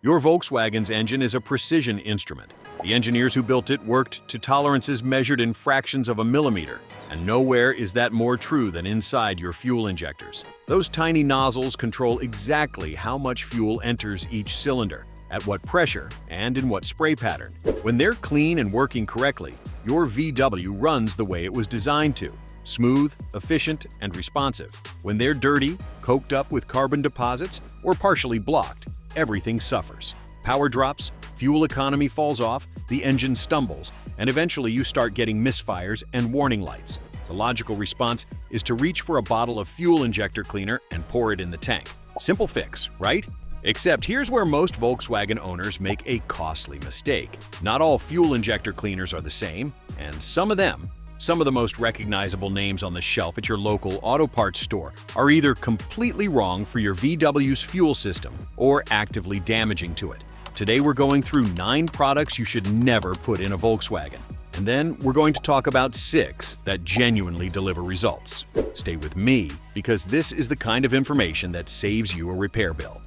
Your Volkswagen's engine is a precision instrument. The engineers who built it worked to tolerances measured in fractions of a millimeter, and nowhere is that more true than inside your fuel injectors. Those tiny nozzles control exactly how much fuel enters each cylinder, at what pressure, and in what spray pattern. When they're clean and working correctly, your VW runs the way it was designed to. Smooth, efficient, and responsive. When they're dirty, coked up with carbon deposits, or partially blocked, everything suffers. Power drops, fuel economy falls off, the engine stumbles, and eventually you start getting misfires and warning lights. The logical response is to reach for a bottle of fuel injector cleaner and pour it in the tank. Simple fix, right? Except here's where most Volkswagen owners make a costly mistake. Not all fuel injector cleaners are the same, and some of the most recognizable names on the shelf at your local auto parts store are either completely wrong for your VW's fuel system or actively damaging to it. Today we're going through 9 products you should never put in a Volkswagen. And then we're going to talk about 6 that genuinely deliver results. Stay with me, because this is the kind of information that saves you a repair bill.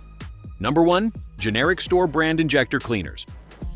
Number 1. Generic store brand injector cleaners.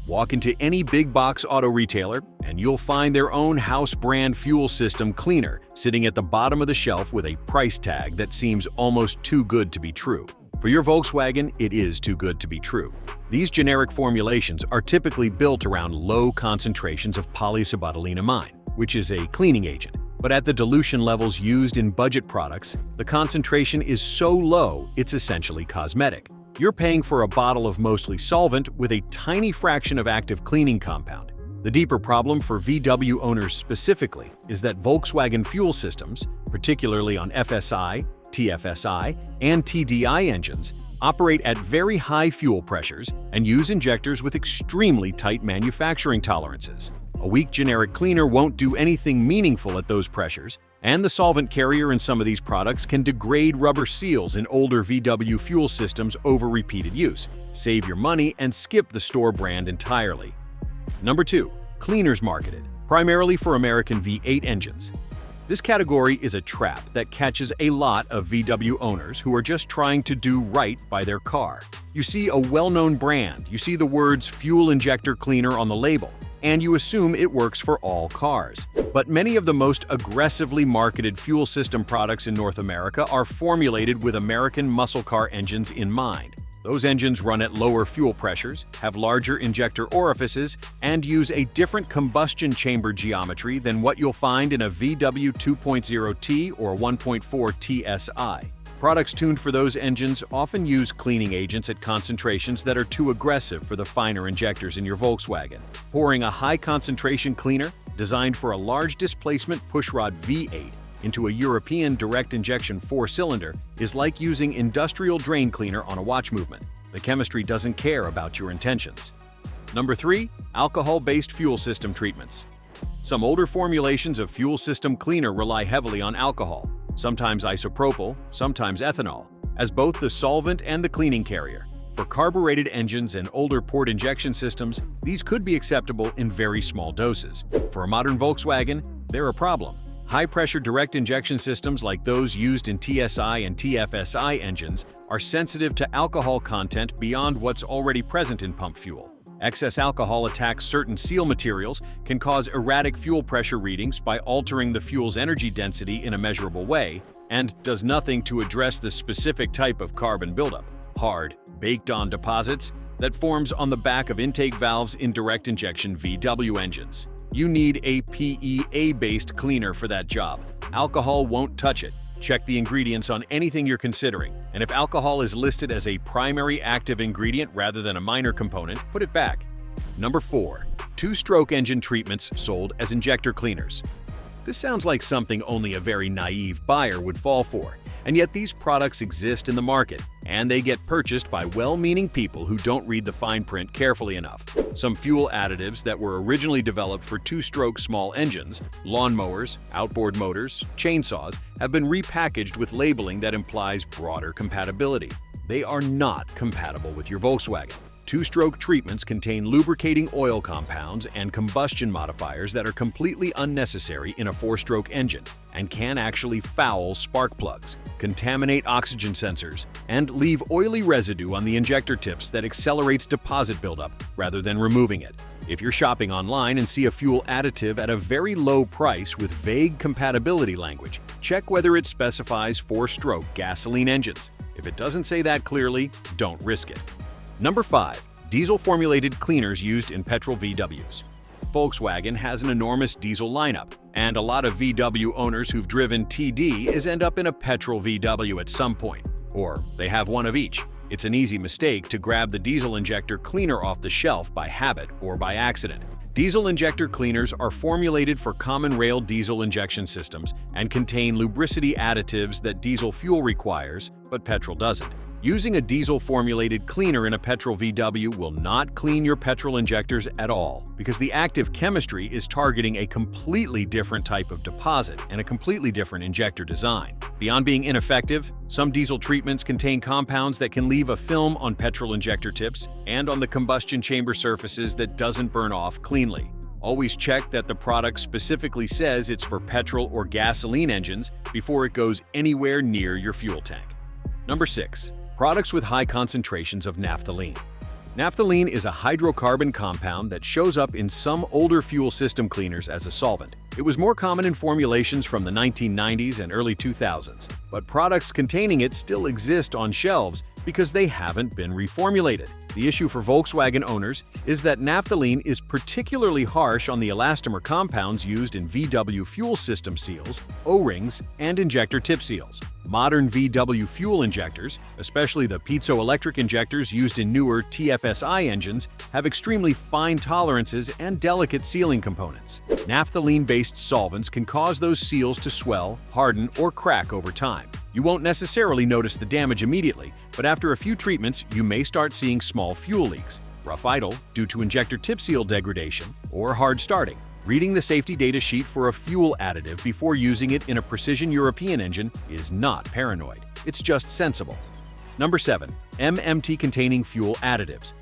Walk into any big box auto retailer and you'll find their own house brand fuel system cleaner sitting at the bottom of the shelf with a price tag that seems almost too good to be true. For your Volkswagen, it is too good to be true. These generic formulations are typically built around low concentrations of polyisobutylenamine, which is a cleaning agent. But at the dilution levels used in budget products, the concentration is so low it's essentially cosmetic. You're paying for a bottle of mostly solvent with a tiny fraction of active cleaning compound. The deeper problem for VW owners specifically is that Volkswagen fuel systems, particularly on FSI, TFSI, and TDI engines, operate at very high fuel pressures and use injectors with extremely tight manufacturing tolerances. A weak generic cleaner won't do anything meaningful at those pressures, and the solvent carrier in some of these products can degrade rubber seals in older VW fuel systems over repeated use. Save your money and skip the store brand entirely. Number 2. Cleaners marketed, primarily for American V8 engines. This category is a trap that catches a lot of VW owners who are just trying to do right by their car. You see a well-known brand, you see the words fuel injector cleaner on the label, and you assume it works for all cars. But many of the most aggressively marketed fuel system products in North America are formulated with American muscle car engines in mind. Those engines run at lower fuel pressures, have larger injector orifices, and use a different combustion chamber geometry than what you'll find in a VW 2.0T or 1.4 TSI. Products tuned for those engines often use cleaning agents at concentrations that are too aggressive for the finer injectors in your Volkswagen. Pouring a high-concentration cleaner, designed for a large displacement pushrod V8, into a European direct injection 4-cylinder is like using industrial drain cleaner on a watch movement. The chemistry doesn't care about your intentions. Number 3. Alcohol-based fuel system treatments. Some older formulations of fuel system cleaner rely heavily on alcohol, sometimes isopropyl, sometimes ethanol, as both the solvent and the cleaning carrier. For carbureted engines and older port injection systems, these could be acceptable in very small doses. For a modern Volkswagen, they're a problem. High-pressure direct injection systems like those used in TSI and TFSI engines are sensitive to alcohol content beyond what's already present in pump fuel. Excess alcohol attacks certain seal materials, can cause erratic fuel pressure readings by altering the fuel's energy density in a measurable way, and does nothing to address the specific type of carbon buildup, hard, baked-on deposits, that forms on the back of intake valves in direct injection VW engines. You need a PEA-based cleaner for that job. Alcohol won't touch it. Check the ingredients on anything you're considering, and if alcohol is listed as a primary active ingredient rather than a minor component, put it back. Number 4. 2-stroke engine treatments sold as injector cleaners. This sounds like something only a very naive buyer would fall for, and yet these products exist in the market, and they get purchased by well-meaning people who don't read the fine print carefully enough. Some fuel additives that were originally developed for 2-stroke small engines, lawnmowers, outboard motors, chainsaws, have been repackaged with labeling that implies broader compatibility. They are not compatible with your Volkswagen. Two-stroke treatments contain lubricating oil compounds and combustion modifiers that are completely unnecessary in a four-stroke engine and can actually foul spark plugs, contaminate oxygen sensors, and leave oily residue on the injector tips that accelerates deposit buildup rather than removing it. If you're shopping online and see a fuel additive at a very low price with vague compatibility language, check whether it specifies four-stroke gasoline engines. If it doesn't say that clearly, don't risk it. Number 5. Diesel-formulated cleaners used in petrol VWs. Volkswagen has an enormous diesel lineup, and a lot of VW owners who've driven TD end up in a petrol VW at some point, or they have one of each. It's an easy mistake to grab the diesel injector cleaner off the shelf by habit or by accident. Diesel injector cleaners are formulated for common rail diesel injection systems and contain lubricity additives that diesel fuel requires, but petrol doesn't. Using a diesel-formulated cleaner in a petrol VW will not clean your petrol injectors at all, because the active chemistry is targeting a completely different type of deposit and a completely different injector design. Beyond being ineffective, some diesel treatments contain compounds that can leave a film on petrol injector tips and on the combustion chamber surfaces that doesn't burn off cleanly. Always check that the product specifically says it's for petrol or gasoline engines before it goes anywhere near your fuel tank. Number 6. Products with high concentrations of naphthalene. Naphthalene is a hydrocarbon compound that shows up in some older fuel system cleaners as a solvent. It was more common in formulations from the 1990s and early 2000s, but products containing it still exist on shelves because they haven't been reformulated. The issue for Volkswagen owners is that naphthalene is particularly harsh on the elastomer compounds used in VW fuel system seals, O-rings, and injector tip seals. Modern VW fuel injectors, especially the piezoelectric injectors used in newer TFSI engines, have extremely fine tolerances and delicate sealing components. Naphthalene-based solvents can cause those seals to swell, harden, or crack over time. You won't necessarily notice the damage immediately, but after a few treatments, you may start seeing small fuel leaks, rough idle due to injector tip seal degradation, or hard starting. Reading the safety data sheet for a fuel additive before using it in a precision European engine is not paranoid. It's just sensible. Number 7. MMT-containing fuel additives.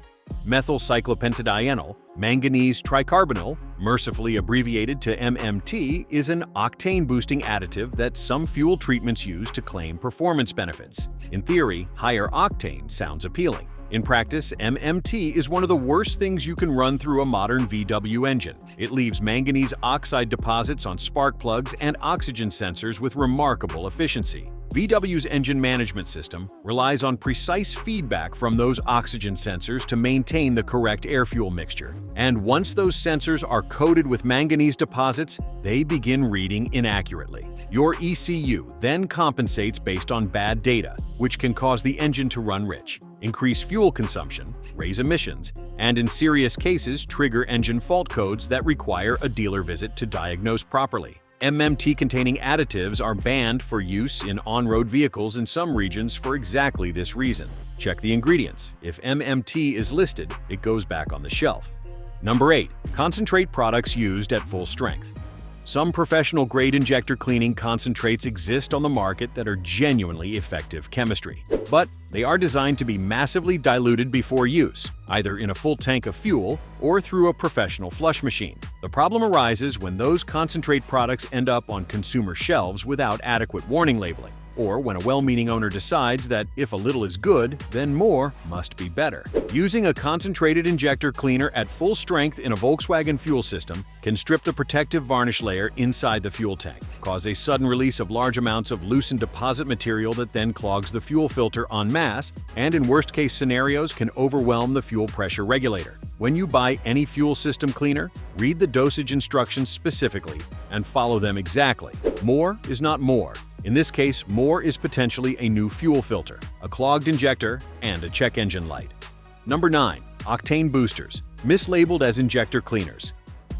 Methyl cyclopentadienyl manganese tricarbonyl, mercifully abbreviated to MMT, is an octane-boosting additive that some fuel treatments use to claim performance benefits. In theory, higher octane sounds appealing. In practice, MMT is one of the worst things you can run through a modern VW engine. It leaves manganese oxide deposits on spark plugs and oxygen sensors with remarkable efficiency. VW's engine management system relies on precise feedback from those oxygen sensors to maintain the correct air-fuel mixture. And once those sensors are coated with manganese deposits, they begin reading inaccurately. Your ECU then compensates based on bad data, which can cause the engine to run rich, increase fuel consumption, raise emissions, and in serious cases trigger engine fault codes that require a dealer visit to diagnose properly. MMT-containing additives are banned for use in on-road vehicles in some regions for exactly this reason. Check the ingredients. If MMT is listed, it goes back on the shelf. Number 8. Concentrate products used at full strength. Some professional-grade injector cleaning concentrates exist on the market that are genuinely effective chemistry, but they are designed to be massively diluted before use, either in a full tank of fuel or through a professional flush machine. The problem arises when those concentrate products end up on consumer shelves without adequate warning labeling, or when a well-meaning owner decides that if a little is good, then more must be better. Using a concentrated injector cleaner at full strength in a Volkswagen fuel system can strip the protective varnish layer inside the fuel tank, cause a sudden release of large amounts of loosened deposit material that then clogs the fuel filter en masse, and in worst-case scenarios can overwhelm the fuel pressure regulator. When you buy any fuel system cleaner, read the dosage instructions specifically and follow them exactly. More is not more. In this case, more is potentially a new fuel filter, a clogged injector, and a check engine light. Number 9. Octane boosters, mislabeled as injector cleaners.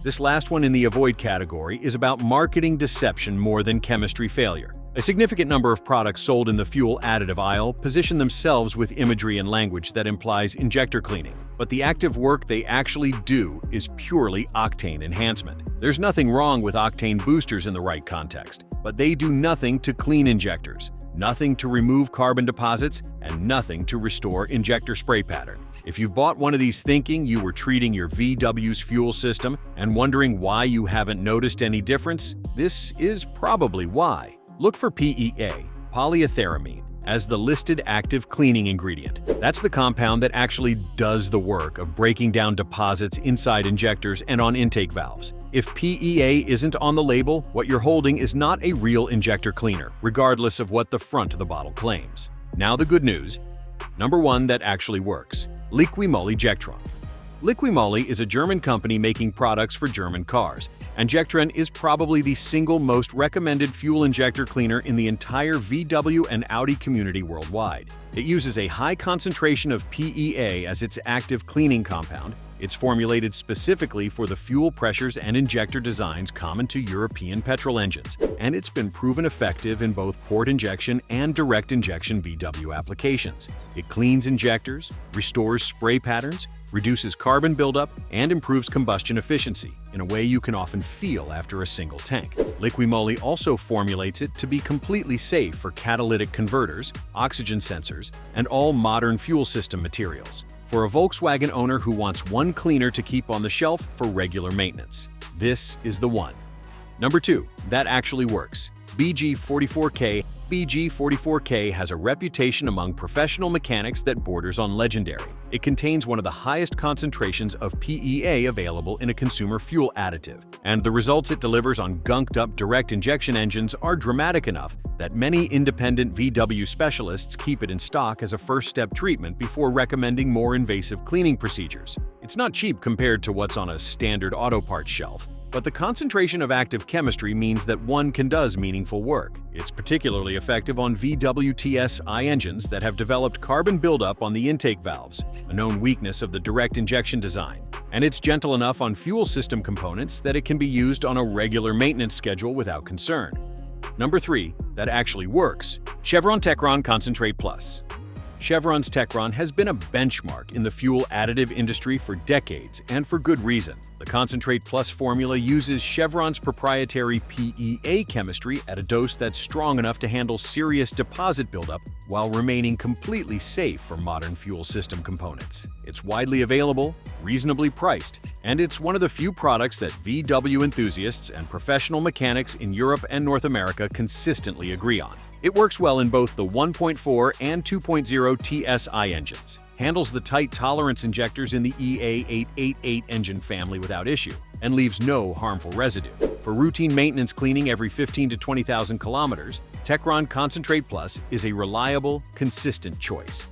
This last one in the avoid category is about marketing deception more than chemistry failure. A significant number of products sold in the fuel additive aisle position themselves with imagery and language that implies injector cleaning, but the active work they actually do is purely octane enhancement. There's nothing wrong with octane boosters in the right context, but they do nothing to clean injectors, nothing to remove carbon deposits, and nothing to restore injector spray pattern. If you've bought one of these thinking you were treating your VW's fuel system and wondering why you haven't noticed any difference, this is probably why. Look for PEA, polyethyramine, as the listed active cleaning ingredient. That's the compound that actually does the work of breaking down deposits inside injectors and on intake valves. If PEA isn't on the label, what you're holding is not a real injector cleaner, regardless of what the front of the bottle claims. Now the good news. Number 1 that actually works. Liquimoly Jectron. Liquimoly is a German company making products for German cars, and Jectron is probably the single most recommended fuel injector cleaner in the entire VW and Audi community worldwide. It uses a high concentration of PEA as its active cleaning compound. It's formulated specifically for the fuel pressures and injector designs common to European petrol engines, and it's been proven effective in both port injection and direct injection VW applications. It cleans injectors, restores spray patterns, reduces carbon buildup, and improves combustion efficiency in a way you can often feel after a single tank. Liquimoly also formulates it to be completely safe for catalytic converters, oxygen sensors, and all modern fuel system materials. For a Volkswagen owner who wants one cleaner to keep on the shelf for regular maintenance, this is the one. Number 2 that actually works. BG44K. BG44K has a reputation among professional mechanics that borders on legendary. It contains one of the highest concentrations of PEA available in a consumer fuel additive, and the results it delivers on gunked-up direct injection engines are dramatic enough that many independent VW specialists keep it in stock as a first-step treatment before recommending more invasive cleaning procedures. It's not cheap compared to what's on a standard auto parts shelf, but the concentration of active chemistry means that one can do meaningful work. It's particularly effective on VW TFSI engines that have developed carbon buildup on the intake valves, a known weakness of the direct injection design. And it's gentle enough on fuel system components that it can be used on a regular maintenance schedule without concern. Number 3 that actually works. Chevron Techron Concentrate Plus. Chevron's Techron has been a benchmark in the fuel additive industry for decades, and for good reason. The Concentrate Plus formula uses Chevron's proprietary PEA chemistry at a dose that's strong enough to handle serious deposit buildup while remaining completely safe for modern fuel system components. It's widely available, reasonably priced, and it's one of the few products that VW enthusiasts and professional mechanics in Europe and North America consistently agree on. It works well in both the 1.4 and 2.0 TSI engines, handles the tight tolerance injectors in the EA888 engine family without issue, and leaves no harmful residue. For routine maintenance cleaning every 15 to 20,000 kilometers, Techron Concentrate Plus is a reliable, consistent choice.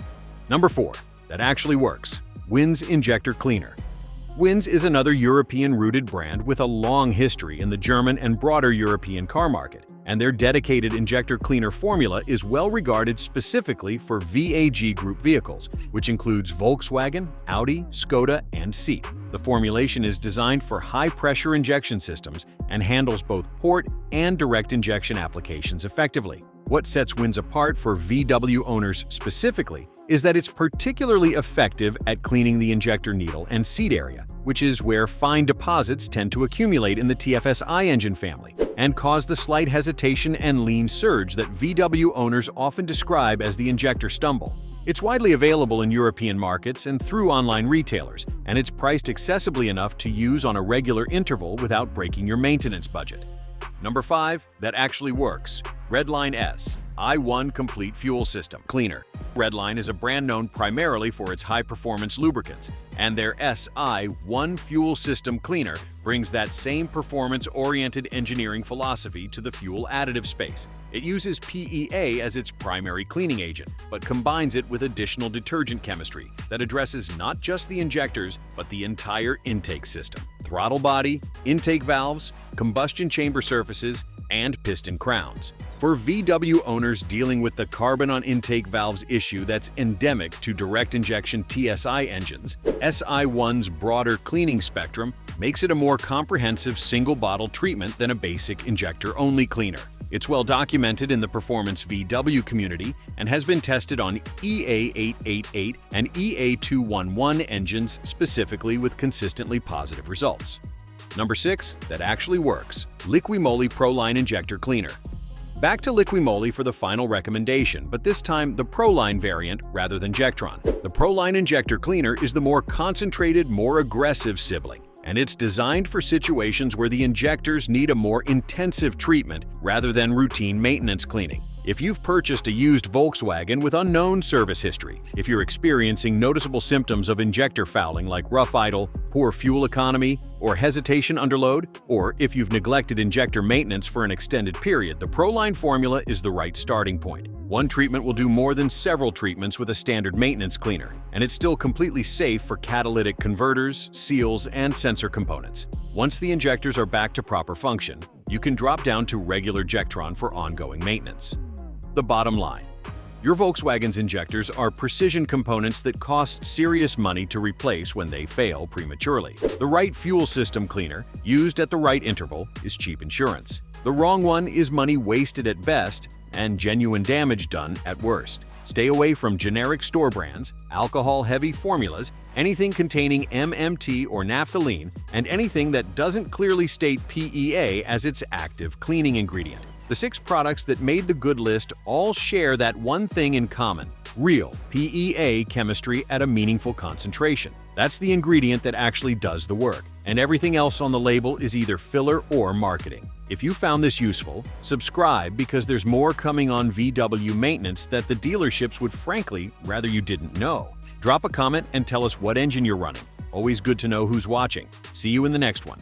Number 4 that actually works. Win's Injector Cleaner. Win's is another European-rooted brand with a long history in the German and broader European car market, and their dedicated injector cleaner formula is well regarded specifically for VAG Group vehicles, which includes Volkswagen, Audi, Skoda, and Seat. The formulation is designed for high-pressure injection systems and handles both port and direct injection applications effectively. What sets Win's apart for VW owners specifically is that it's particularly effective at cleaning the injector needle and seat area, which is where fine deposits tend to accumulate in the TFSI engine family and cause the slight hesitation and lean surge that VW owners often describe as the injector stumble. It's widely available in European markets and through online retailers, and it's priced accessibly enough to use on a regular interval without breaking your maintenance budget. Number 5 that actually works. Redline S i1 Complete Fuel System Cleaner. Redline is a brand known primarily for its high-performance lubricants, and their SI1 Fuel System Cleaner brings that same performance-oriented engineering philosophy to the fuel additive space. It uses PEA as its primary cleaning agent, but combines it with additional detergent chemistry that addresses not just the injectors, but the entire intake system: throttle body, intake valves, combustion chamber surfaces, and piston crowns. For VW owners dealing with the carbon on intake valves issue that's endemic to direct injection TSI engines, SI1's broader cleaning spectrum makes it a more comprehensive single-bottle treatment than a basic injector-only cleaner. It's well documented in the performance VW community and has been tested on EA888 and EA211 engines specifically with consistently positive results. Number 6 that actually works. Liquimoly Proline Injector Cleaner. Back to Liquimoly for the final recommendation, but this time the Proline variant rather than Jectron. The Proline Injector Cleaner is the more concentrated, more aggressive sibling, and it's designed for situations where the injectors need a more intensive treatment rather than routine maintenance cleaning. If you've purchased a used Volkswagen with unknown service history, if you're experiencing noticeable symptoms of injector fouling like rough idle, poor fuel economy, or hesitation under load, or if you've neglected injector maintenance for an extended period, the Proline formula is the right starting point. One treatment will do more than several treatments with a standard maintenance cleaner, and it's still completely safe for catalytic converters, seals, and sensor components. Once the injectors are back to proper function, you can drop down to regular Jectron for ongoing maintenance. The bottom line: your Volkswagen's injectors are precision components that cost serious money to replace when they fail prematurely. The right fuel system cleaner, used at the right interval, is cheap insurance. The wrong one is money wasted at best and genuine damage done at worst. Stay away from generic store brands, alcohol-heavy formulas, anything containing MMT or naphthalene, and anything that doesn't clearly state PEA as its active cleaning ingredient. The 6 products that made the good list all share that one thing in common: real PEA chemistry at a meaningful concentration. That's the ingredient that actually does the work, and everything else on the label is either filler or marketing. If you found this useful, subscribe because there's more coming on VW maintenance that the dealerships would frankly rather you didn't know. Drop a comment and tell us what engine you're running. Always good to know who's watching. See you in the next one.